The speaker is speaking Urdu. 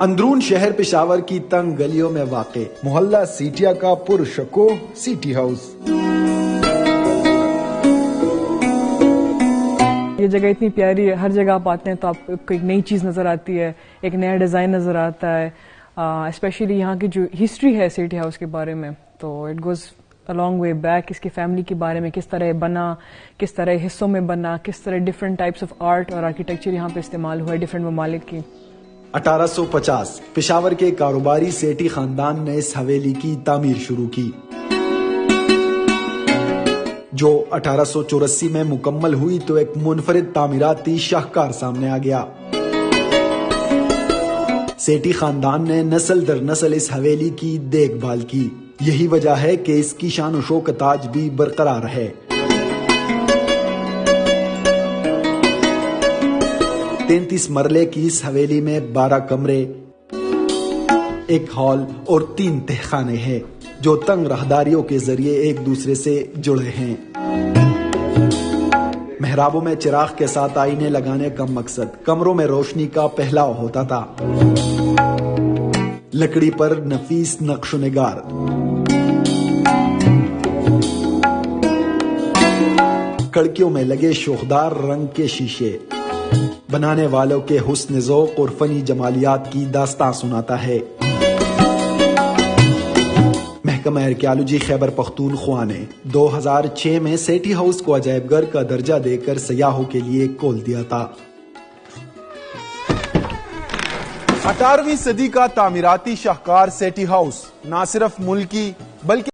اندرون شہر پشاور کی تنگ گلیوں میں واقع محلہ سیٹیا کا پرشکو سٹی ہاؤس. یہ جگہ اتنی پیاری ہے، ہر جگہ آپ آتے ہیں تو آپ کو ایک نئی چیز نظر آتی ہے، ایک نیا ڈیزائن نظر آتا ہے. اسپیشلی یہاں کی جو ہسٹری ہے سٹی ہاؤس کے بارے میں، تو it goes a long way back. اس کی فیملی کے بارے میں، کس طرح بنا، کس طرح حصوں میں بنا، کس طرح ڈفرنٹ ٹائپس آف آرٹ اور آرکیٹیکچر یہاں پہ استعمال ہوا ہے ڈفرنٹ ممالک کی. 1850 پشاور کے کاروباری سیٹی خاندان نے اس حویلی کی تعمیر شروع کی، جو 1884 میں مکمل ہوئی تو ایک منفرد تعمیراتی شاہکار سامنے آ گیا. سیٹی خاندان نے نسل در نسل اس حویلی کی دیکھ بھال کی، یہی وجہ ہے کہ اس کی شان و شوکت آج بھی برقرار ہے. 33 مرلے کی اس حویلی میں 12 کمرے، ایک ہال اور 3 تہخانے ہیں جو تنگ راہداریوں کے ذریعے ایک دوسرے سے جڑے ہیں. محرابوں میں چراغ کے ساتھ آئینے لگانے کا مقصد کمروں میں روشنی کا پھیلاؤ ہوتا تھا. لکڑی پر نفیس نقش و نگار، کڑکیوں میں لگے شوخدار رنگ کے شیشے بنانے والوں کے حسن ذوق اور فنی جمالیات کی داستان سناتا ہے. محکمہ آرکیالوجی خیبر پختونخوا نے 2006 میں سیٹی ہاؤس کو عجائب گھر کا درجہ دے کر سیاحوں کے لیے کھول دیا تھا. 18ویں صدی کا تعمیراتی شاہکار سیٹی ہاؤس نہ صرف ملکی بلکہ